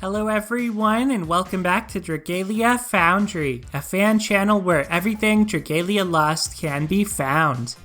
Hello everyone and welcome back to Dragalia Foundry, a fan channel where everything Dragalia Lost can be found.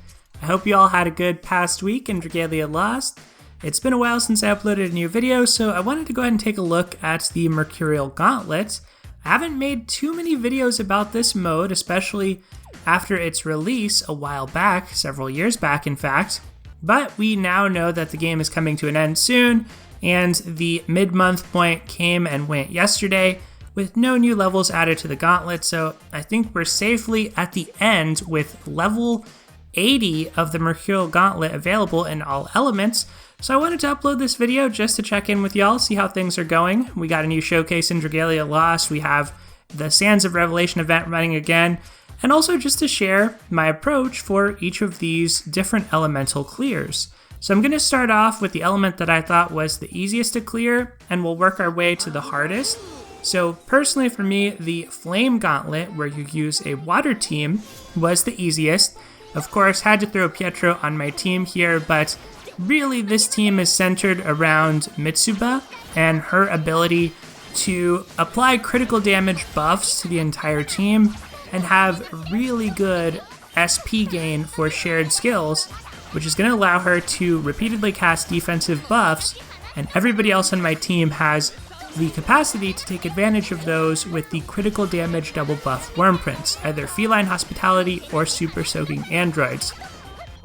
I hope you all had a good past week in Dragalia Lost. It's been a while since I uploaded a new video, so I wanted to go ahead and take a look at the Mercurial Gauntlet. I haven't made too many videos about this mode, especially after its release a while back, several years back in fact, but we now know that the game is coming to an end soon, and the mid-month point came and went yesterday with no new levels added to the gauntlet, so I think we're safely at the end with level 80 of the Mercurial Gauntlet available in all elements. So I wanted to upload this video just to check in with y'all, see how things are going. We got a new showcase in Dragalia Lost, we have the Sands of Revelation event running again, and also just to share my approach for each of these different elemental clears. So I'm going to start off with the element that I thought was the easiest to clear, and we'll work our way to the hardest. So personally for me, the Flame Gauntlet, where you use a water team, was the easiest. Of course, had to throw Pietro on my team here, but really this team is centered around Mitsuba and her ability to apply critical damage buffs to the entire team and have really good SP gain for shared skills, which is going to allow her to repeatedly cast defensive buffs, and everybody else on my team has the capacity to take advantage of those with the critical damage double buff Wormprints, either Feline Hospitality or Super Soaking Androids.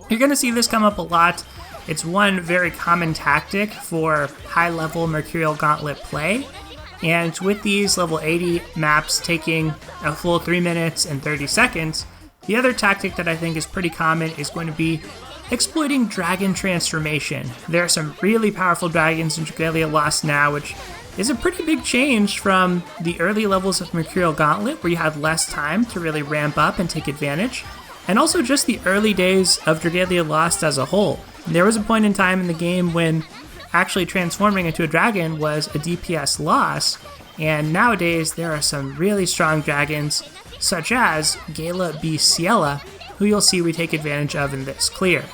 You're going to see this come up a lot. It's one very common tactic for high-level Mercurial Gauntlet play, and with these level 80 maps taking a full 3 minutes and 30 seconds, the other tactic that I think is pretty common is going to be exploiting dragon transformation. There are some really powerful dragons in Dragalia Lost now, which is a pretty big change from the early levels of Mercurial Gauntlet, where you had less time to really ramp up and take advantage, and also just the early days of Dragalia Lost as a whole. There was a point in time in the game when actually transforming into a dragon was a DPS loss, and nowadays there are some really strong dragons, such as Gala Ciela, who you'll see we take advantage of in this clear.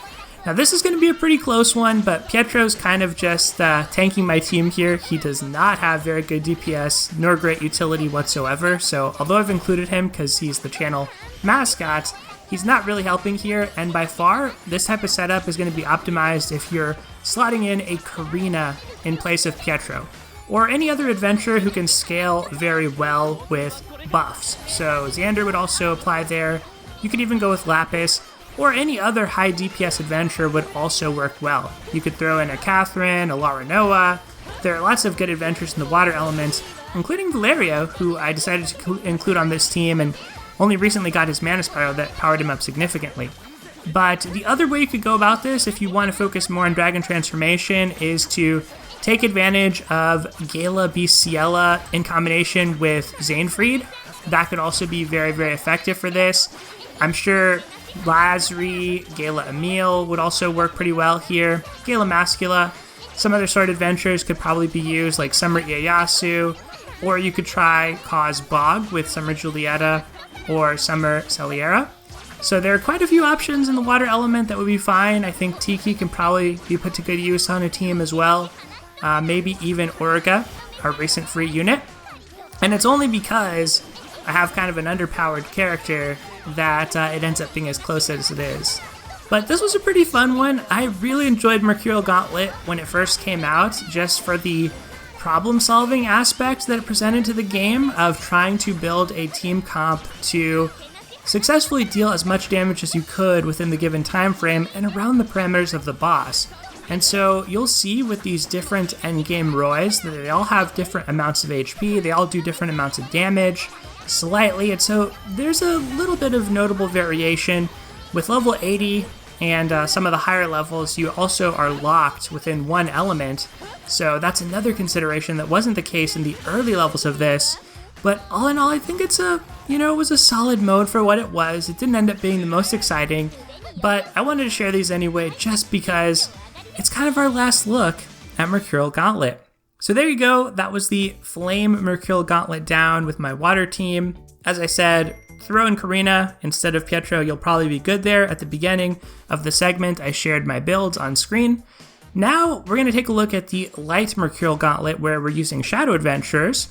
Now this is going to be a pretty close one, but Pietro's kind of just tanking my team here. He does not have very good DPS, nor great utility whatsoever, so although I've included him because he's the channel mascot, he's not really helping here, and by far, this type of setup is going to be optimized if you're slotting in a Karina in place of Pietro, or any other adventurer who can scale very well with buffs. So Xander would also apply there. You could even go with Lapis, or any other high DPS adventurer would also work well. You could throw in a Catherine, a Lara Noah. There are lots of good adventurers in the water elements, including Valerio, who I decided to include on this team and only recently got his Mana Spiral that powered him up significantly. But the other way you could go about this, if you want to focus more on Dragon Transformation, is to take advantage of Gala Ciela in combination with Xainfried. That could also be very, very effective for this. I'm sure Lazri, Gala Emil would also work pretty well here. Gala Mascula. Some other sword adventures could probably be used, like Summer Ieyasu, or you could try Cause Bog with Summer Julieta or Summer Celiera. So there are quite a few options in the water element that would be fine. I think Tiki can probably be put to good use on a team as well. Maybe even Origa, our recent free unit. And it's only because I have kind of an underpowered character that it ends up being as close as it is. But this was a pretty fun one. I really enjoyed Mercurial Gauntlet when it first came out, just for the problem-solving aspect that it presented to the game of trying to build a team comp to successfully deal as much damage as you could within the given time frame and around the parameters of the boss. And so you'll see with these different endgame Roys that they all have different amounts of HP, they all do different amounts of damage, slightly, and so there's a little bit of notable variation. With level 80 and some of the higher levels, you also are locked within one element, so that's another consideration that wasn't the case in the early levels of this. But all in all, I think it was a solid mode for what it was. It didn't end up being the most exciting, but I wanted to share these anyway just because it's kind of our last look at Mercurial Gauntlet. So there you go, that was the Flame Mercurial Gauntlet down with my water team. As I said, throw in Karina instead of Pietro, you'll probably be good there. At the beginning of the segment, I shared my builds on screen. Now we're going to take a look at the Light Mercurial Gauntlet where we're using Shadow Adventurers.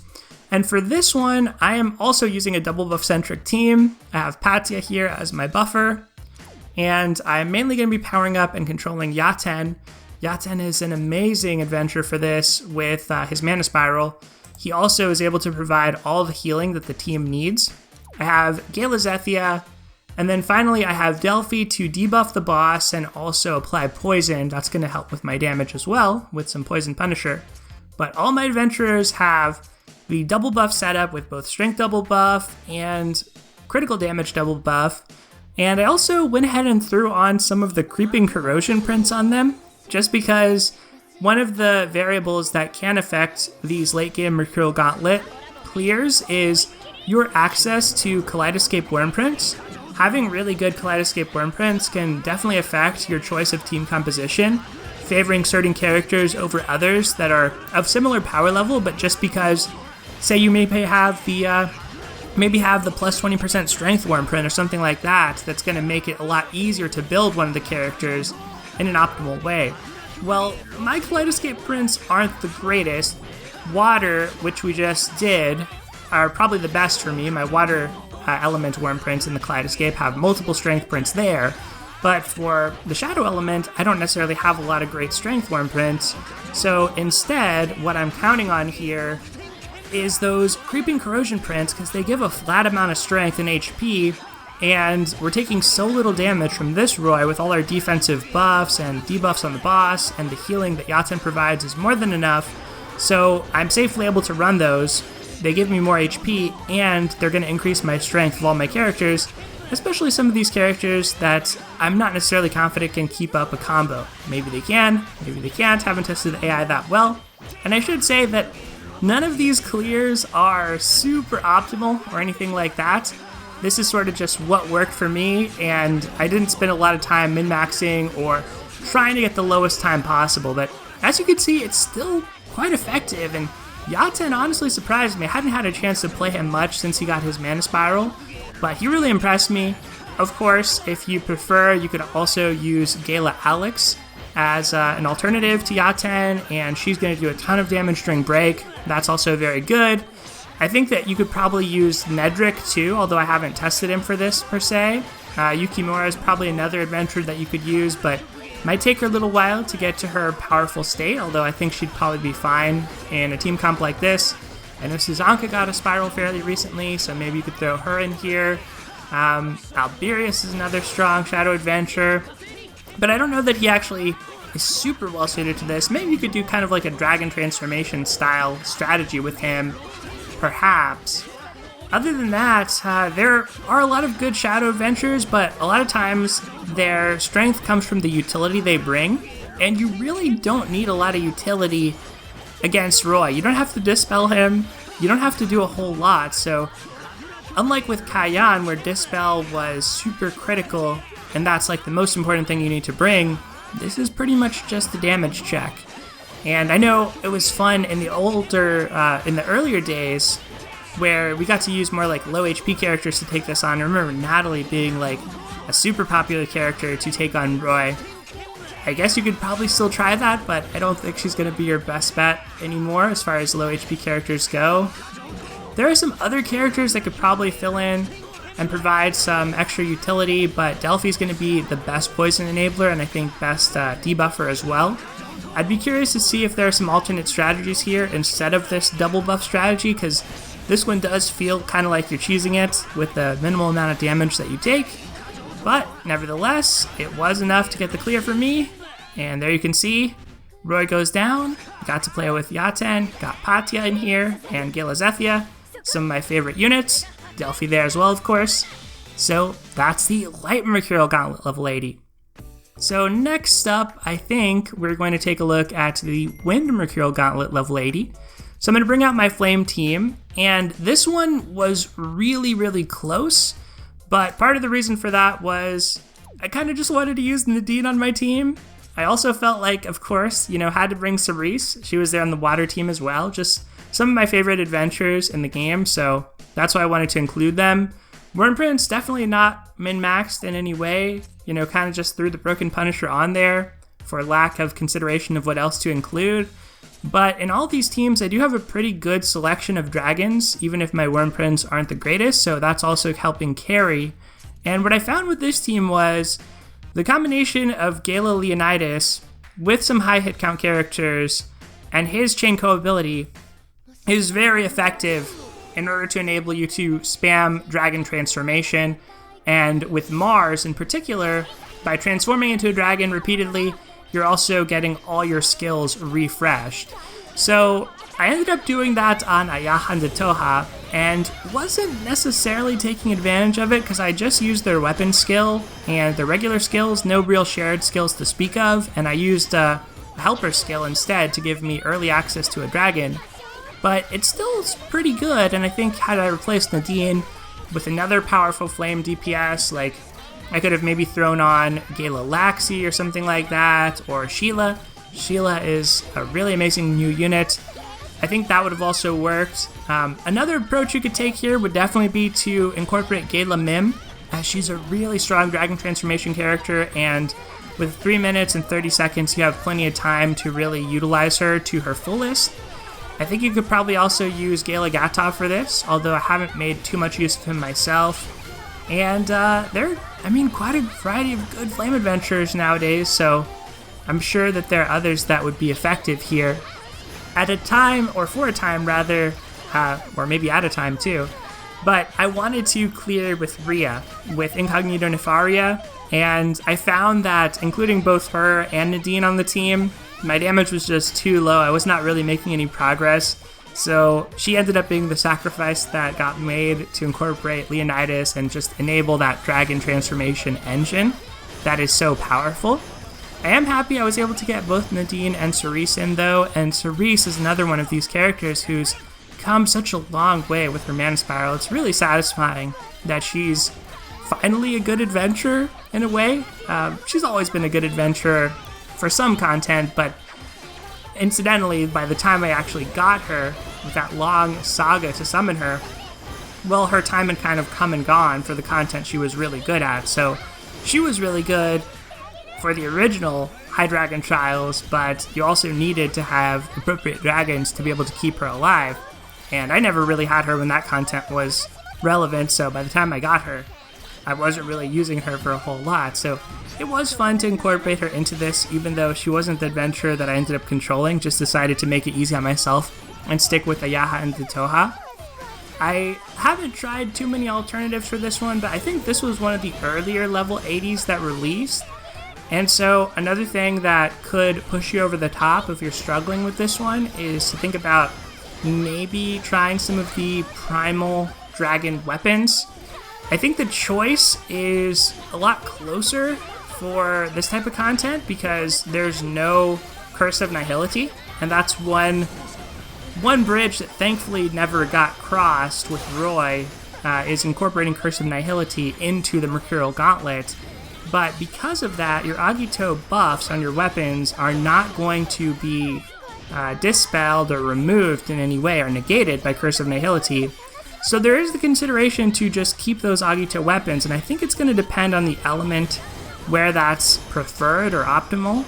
And for this one, I am also using a double buff centric team. I have Patya here as my buffer. And I'm mainly going to be powering up and controlling Yaten. Yaten is an amazing adventure for this with his Mana Spiral. He also is able to provide all the healing that the team needs. I have Galazethia, and then finally I have Delphi to debuff the boss and also apply poison. That's going to help with my damage as well with some Poison Punisher. But all my adventurers have the double buff setup with both strength double buff and critical damage double buff. And I also went ahead and threw on some of the creeping corrosion prints on them, just because one of the variables that can affect these late game Mercurial Gauntlet clears is your access to Kaleidoscape worm prints. Having really good Kaleidoscape worm prints can definitely affect your choice of team composition, favoring certain characters over others that are of similar power level, but just because, say you maybe have the plus 20% strength worm print or something like that, that's going to make it a lot easier to build one of the characters in an optimal way. Well, my Kaleidoscape prints aren't the greatest. Water, which we just did, are probably the best for me. My water element worm prints in the Kaleidoscape have multiple strength prints there. But for the Shadow element, I don't necessarily have a lot of great strength worm prints. So instead, what I'm counting on here is those creeping corrosion prints, because they give a flat amount of strength and HP, and we're taking so little damage from this Roy with all our defensive buffs and debuffs on the boss, and the healing that Yaten provides is more than enough, so I'm safely able to run those. They give me more HP, and they're going to increase my strength of all my characters, especially some of these characters that I'm not necessarily confident can keep up a combo. Maybe they can, maybe they can't, haven't tested the AI that well, and I should say that none of these clears are super optimal or anything like that. This is sort of just what worked for me, and I didn't spend a lot of time min-maxing or trying to get the lowest time possible, but as you can see, it's still quite effective, and Yaten honestly surprised me. I hadn't had a chance to play him much since he got his Mana Spiral, but he really impressed me. Of course, if you prefer, you could also use Gala Alex as an alternative to Yaten, and she's going to do a ton of damage during break. That's also very good. I think that you could probably use Nedrick too, although I haven't tested him for this per se. Yukimura is probably another adventurer that you could use, but might take her a little while to get to her powerful state, although I think she'd probably be fine in a team comp like this. I know Suzanka got a Spiral fairly recently, so maybe you could throw her in here. Alberius is another strong Shadow Adventure, but I don't know that he actually is super well suited to this. Maybe you could do kind of like a Dragon Transformation style strategy with him, perhaps. Other than that, there are a lot of good Shadow Adventures, but a lot of times their strength comes from the utility they bring, and you really don't need a lot of utility against Roy. You don't have to dispel him, you don't have to do a whole lot, so unlike with Kayan, where dispel was super critical, and that's like the most important thing you need to bring, this is pretty much just the damage check. And I know it was fun in the earlier days, where we got to use more like low HP characters to take this on. I remember Natalie being like a super popular character to take on Roy. I guess you could probably still try that, but I don't think she's going to be your best bet anymore as far as low HP characters go. There are some other characters that could probably fill in and provide some extra utility, but Delphi's going to be the best poison enabler and I think best debuffer as well. I'd be curious to see if there are some alternate strategies here instead of this double buff strategy, because this one does feel kind of like you're cheesing it with the minimal amount of damage that you take. But nevertheless, it was enough to get the clear for me. And there you can see, Roy goes down. Got to play with Yaten, got Patya in here, and Galazethia, some of my favorite units. Delphi there as well, of course. So that's the Light Mercurial Gauntlet level 80. So next up, I think we're going to take a look at the Wind Mercurial Gauntlet level 80. So I'm going to bring out my Flame team, and this one was really, really close, but part of the reason for that was I kind of just wanted to use Nadine on my team. I also felt like, of course, had to bring Cerise. She was there on the water team as well, just some of my favorite adventures in the game, so that's why I wanted to include them. Wyrmprints, definitely not min-maxed in any way, kind of just threw the Broken Punisher on there. for lack of consideration of what else to include. But in all these teams, I do have a pretty good selection of dragons, even if my Wyrmprints aren't the greatest, so that's also helping carry. And what I found with this team was the combination of Gala Leonidas with some high hit count characters and his Chain Co ability is very effective in order to enable you to spam dragon transformation. And with Mars in particular, by transforming into a dragon repeatedly, you're also getting all your skills refreshed. So I ended up doing that on Ayaha and Toha, and wasn't necessarily taking advantage of it because I just used their weapon skill and their regular skills, no real shared skills to speak of, and I used a helper skill instead to give me early access to a dragon. But it still is pretty good, and I think had I replaced Nadine with another powerful flame DPS, like I could have maybe thrown on Gala Laxi or something like that, or Sheila. Sheila is a really amazing new unit. I think that would have also worked. Another approach you could take here would definitely be to incorporate Gala Mim, as she's a really strong dragon transformation character, and with 3 minutes and 30 seconds, you have plenty of time to really utilize her to her fullest. I think you could probably also use Gala Gatov for this, although I haven't made too much use of him myself. And there are, quite a variety of good flame adventurers nowadays, so I'm sure that there are others that would be effective here. At a time, or for a time rather, or maybe at a time too, but I wanted to clear with Rhea, with Incognito Nefaria, and I found that including both her and Nadine on the team, my damage was just too low. I was not really making any progress, so she ended up being the sacrifice that got made to incorporate Leonidas and just enable that dragon transformation engine that is so powerful. I am happy I was able to get both Nadine and Cerise in though, and Cerise is another one of these characters who's come such a long way with her Mana Spiral. It's really satisfying that she's finally a good adventurer in a way. She's always been a good adventurer for some content, but incidentally, by the time I actually got her, with that long saga to summon her, well, her time had kind of come and gone for the content she was really good at. So she was really good for the original High Dragon Trials, but you also needed to have appropriate dragons to be able to keep her alive. And I never really had her when that content was relevant, so by the time I got her, I wasn't really using her for a whole lot. So it was fun to incorporate her into this, even though she wasn't the adventurer that I ended up controlling. Just decided to make it easy on myself and stick with the Ayaha and the Toha. I haven't tried too many alternatives for this one, but I think this was one of the earlier level 80s that released. And so another thing that could push you over the top if you're struggling with this one is to think about maybe trying some of the primal dragon weapons. I think the choice is a lot closer for this type of content because there's no Curse of Nihility, and that's one bridge that thankfully never got crossed with Roy, is incorporating Curse of Nihility into the Mercurial Gauntlet. But because of that, your Agito buffs on your weapons are not going to be dispelled or removed in any way or negated by Curse of Nihility. So there is the consideration to just keep those Agito weapons, and I think it's going to depend on the element where that's preferred or optimal,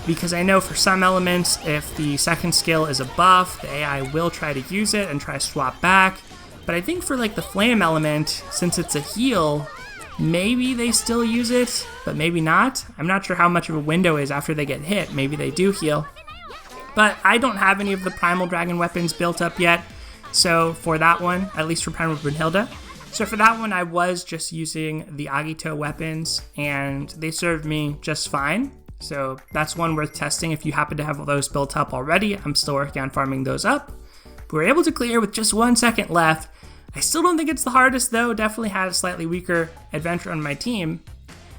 because I know for some elements, if the second skill is a buff, the AI will try to use it and try to swap back. But I think for like the flame element, since it's a heal, maybe they still use it, but maybe not. I'm not sure how much of a window is after they get hit. Maybe they do heal. But I don't have any of the primal dragon weapons built up yet. So for that one, at least for Primal Brunhilde, so for that one I was just using the Agito weapons and they served me just fine. So that's one worth testing if you happen to have all those built up already. I'm still working on farming those up. We were able to clear with just 1 second left. I still don't think it's the hardest though, definitely had a slightly weaker adventure on my team.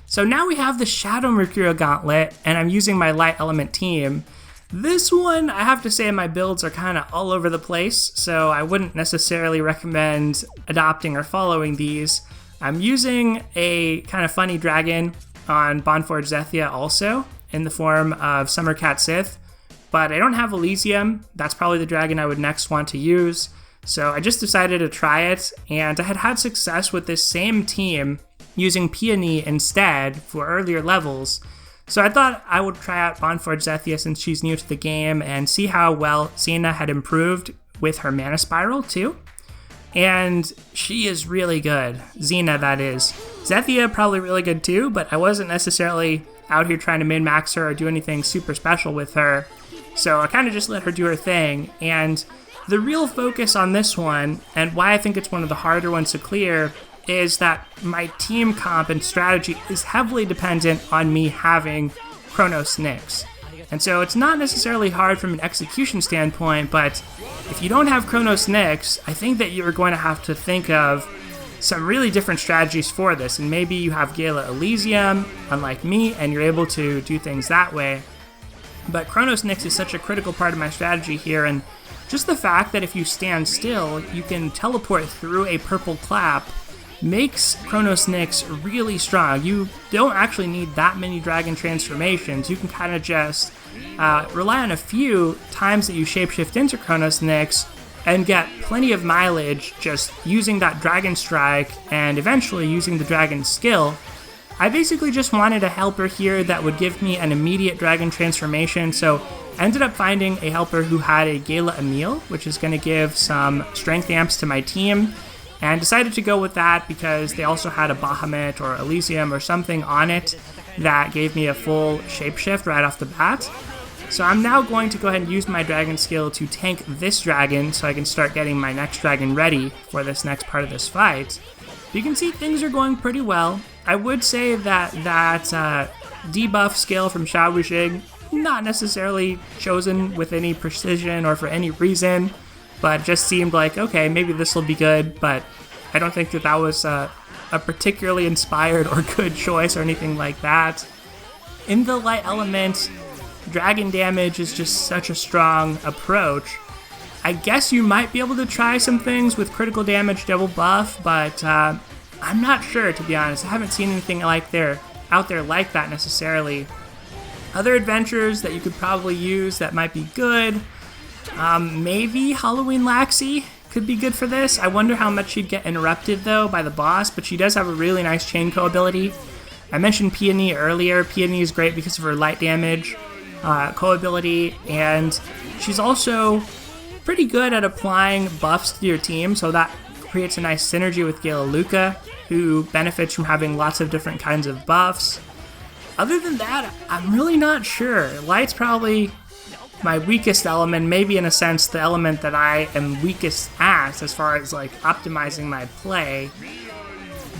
So now we have the Shadow Mercurial Gauntlet and I'm using my light element team. This one, I have to say my builds are kind of all over the place, so I wouldn't necessarily recommend adopting or following these. I'm using a kind of funny dragon on Bonforge Zethia also, in the form of Summercat Sith, but I don't have Elysium. That's probably the dragon I would next want to use, so I just decided to try it, and I had success with this same team using Peony instead for earlier levels. So I thought I would try out Bonforge Zethia since she's new to the game and see how well Xena had improved with her Mana Spiral too. And she is really good. Xena, that is. Zethia, probably really good too, but I wasn't necessarily out here trying to min-max her or do anything super special with her. So I kind of just let her do her thing. And the real focus on this one, and why I think it's one of the harder ones to clear, is that my team comp and strategy is heavily dependent on me having Chronos Nyx. And so it's not necessarily hard from an execution standpoint, but if you don't have Chronos Nyx, I think that you're going to have to think of some really different strategies for this. And maybe you have Gala Elysium, unlike me, and you're able to do things that way. But Chronos Nyx is such a critical part of my strategy here, and just the fact that if you stand still, you can teleport through a purple clap makes Chronos Nyx really strong. You don't actually need that many dragon transformations. You can kind of just rely on a few times that you shapeshift into Chronos Nyx and get plenty of mileage just using that dragon strike and eventually using the dragon skill. I basically just wanted a helper here that would give me an immediate dragon transformation, so I ended up finding a helper who had a Gala Emil, which is going to give some strength amps to my team, and decided to go with that because they also had a Bahamut or Elysium or something on it that gave me a full shapeshift right off the bat. So I'm now going to go ahead and use my dragon skill to tank this dragon so I can start getting my next dragon ready for this next part of this fight. You can see things are going pretty well. I would say that debuff skill from Xiao Wujing, not necessarily chosen with any precision or for any reason, but just seemed like, okay, maybe this will be good, but I don't think that that was a particularly inspired or good choice or anything like that. In the light element, dragon damage is just such a strong approach. I guess you might be able to try some things with critical damage double buff, but I'm not sure, to be honest. I haven't seen anything out there like that necessarily. Other adventures that you could probably use that might be good, maybe Halloween Laxi could be good for this. I wonder how much she'd get interrupted though by the boss, but she does have a really nice chain co ability. I mentioned Peony earlier. Peony is great because of her light damage co ability, and she's also pretty good at applying buffs to your team, so that creates a nice synergy with Gala Luca, who benefits from having lots of different kinds of buffs. Other than that, I'm really not sure. Light's probably my weakest element, maybe in a sense the element that I am weakest at as far as like optimizing my play.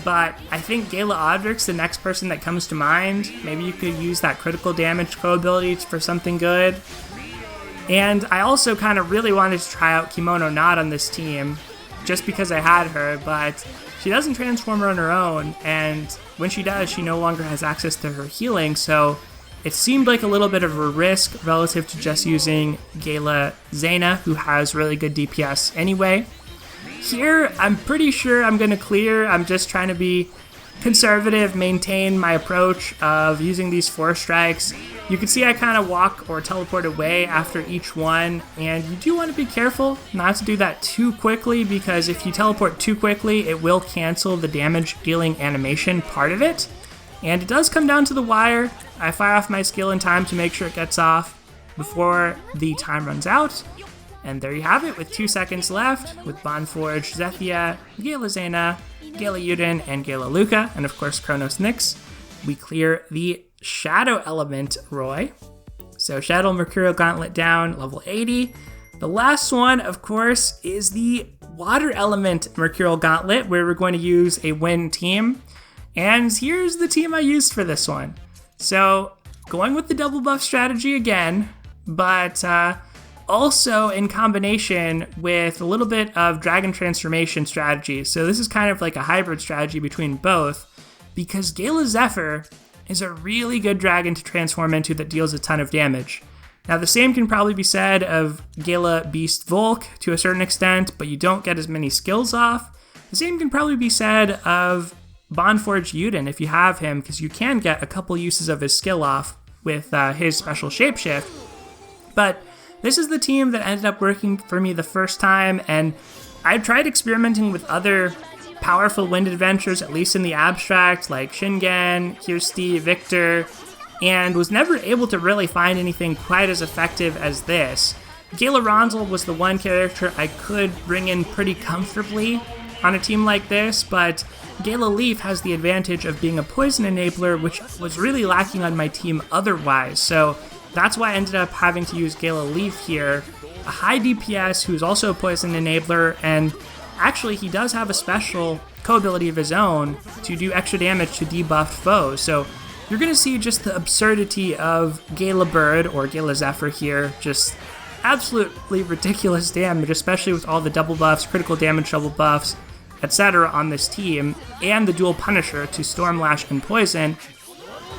But I think Gala Audric's the next person that comes to mind. Maybe you could use that critical damage co-ability for something good. And I also kind of really wanted to try out Kimono Knot on this team, just because I had her, but she doesn't transform her on her own, and when she does, she no longer has access to her healing, so it seemed like a little bit of a risk relative to just using Gala Xena, who has really good DPS anyway. Here, I'm pretty sure I'm going to clear. I'm just trying to be conservative, maintain my approach of using these 4 strikes. You can see I kind of walk or teleport away after each one, and you do want to be careful not to do that too quickly, because if you teleport too quickly, it will cancel the damage dealing animation part of it. And it does come down to the wire. I fire off my skill in time to make sure it gets off before the time runs out. And there you have it, with 2 seconds left, with Bonforge Zethia, Gala Xena, Gala Yuden, and Gala Luca, and of course Chronos Nyx. We clear the Shadow element, Roy. So Shadow Mercurial Gauntlet down, level 80. The last one, of course, is the Water element Mercurial Gauntlet, where we're going to use a wind team. And here's the team I used for this one. So going with the double buff strategy again, but also in combination with a little bit of dragon transformation strategy. So this is kind of like a hybrid strategy between both, because Gala Zephyr is a really good dragon to transform into that deals a ton of damage. Now the same can probably be said of Gala Beast Volk to a certain extent, but you don't get as many skills off. The same can probably be said of Bonforge Yuden if you have him, because you can get a couple uses of his skill off with his special shapeshift. But this is the team that ended up working for me the first time, and I tried experimenting with other powerful wind adventures, at least in the abstract, like Shingen, Kirsty, Victor, and was never able to really find anything quite as effective as this. Gala Ronzel was the one character I could bring in pretty comfortably on a team like this, but Gala Leaf has the advantage of being a poison enabler, which was really lacking on my team otherwise, so that's why I ended up having to use Gala Leaf here. A high DPS who's also a poison enabler, and actually he does have a special co-ability of his own to do extra damage to debuffed foes, so you're going to see just the absurdity of Gala Bird, or Gala Zephyr here, just absolutely ridiculous damage, especially with all the double buffs, critical damage double buffs, etc. on this team, and the dual Punisher to Stormlash and Poison.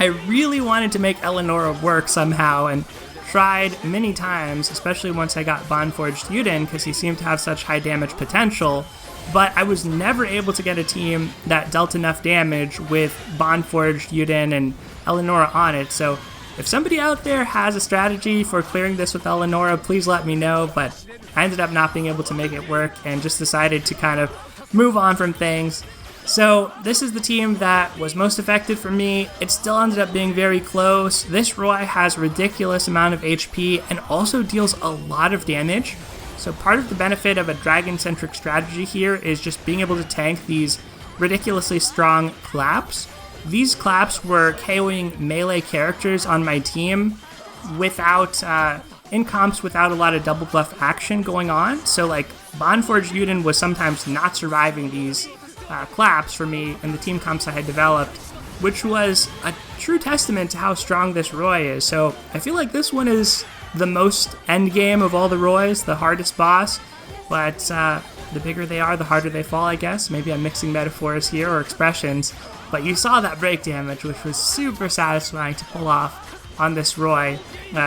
I really wanted to make Eleonora work somehow, and tried many times, especially once I got Bondforged Yuden, because he seemed to have such high damage potential, but I was never able to get a team that dealt enough damage with Bondforged Yuden and Eleonora on it, so if somebody out there has a strategy for clearing this with Eleonora, please let me know, but I ended up not being able to make it work and just decided to kind of move on from things. So this is the team that was most effective for me. It still ended up being very close. This Roy has a ridiculous amount of HP and also deals a lot of damage. So part of the benefit of a dragon-centric strategy here is just being able to tank these ridiculously strong claps. These claps were KOing melee characters on my team without, in comps without a lot of double buff action going on. So like Bondforged Yuden was sometimes not surviving these claps for me in the team comps I had developed, which was a true testament to how strong this Roy is. So I feel like this one is the most endgame of all the Roys, the hardest boss, but the bigger they are, the harder they fall, I guess. Maybe I'm mixing metaphors here or expressions, but you saw that break damage, which was super satisfying to pull off on this Roy,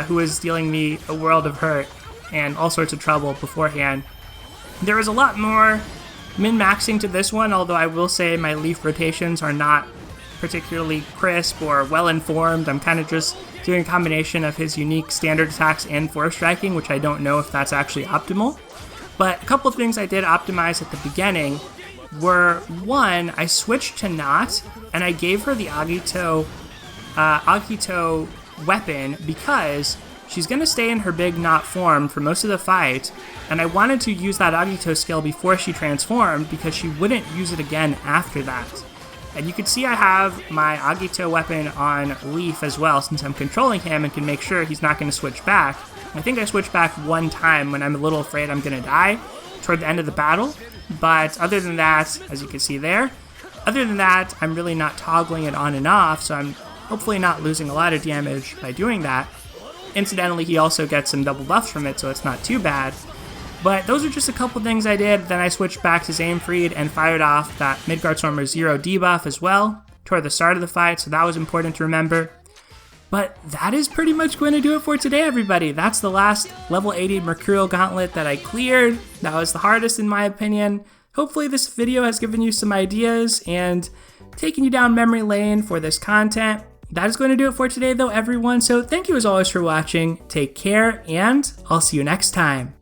who was dealing me a world of hurt and all sorts of trouble beforehand. There was a lot more min-maxing to this one, although I will say my Leaf rotations are not particularly crisp or well-informed. I'm kind of just doing a combination of his unique standard attacks and force striking, which I don't know if that's actually optimal. But a couple of things I did optimize at the beginning were, one, I switched to Not, and I gave her the Agito weapon because she's going to stay in her big Not form for most of the fight, and I wanted to use that Agito skill before she transformed because she wouldn't use it again after that. And you can see I have my Agito weapon on Leaf as well, since I'm controlling him and can make sure he's not going to switch back. I think I switched back one time when I'm a little afraid I'm going to die toward the end of the battle, but other than that, as you can see there, other than that, I'm really not toggling it on and off, so I'm hopefully not losing a lot of damage by doing that. Incidentally, he also gets some double buffs from it, so it's not too bad. But those are just a couple things I did. Then I switched back to Zaimfried and fired off that Midgardsormr 0 debuff as well toward the start of the fight, so that was important to remember. But that is pretty much going to do it for today, everybody. That's the last level 80 Mercurial Gauntlet that I cleared. That was the hardest in my opinion. Hopefully this video has given you some ideas and taken you down memory lane for this content. That is going to do it for today though, everyone. So thank you as always for watching. Take care, and I'll see you next time.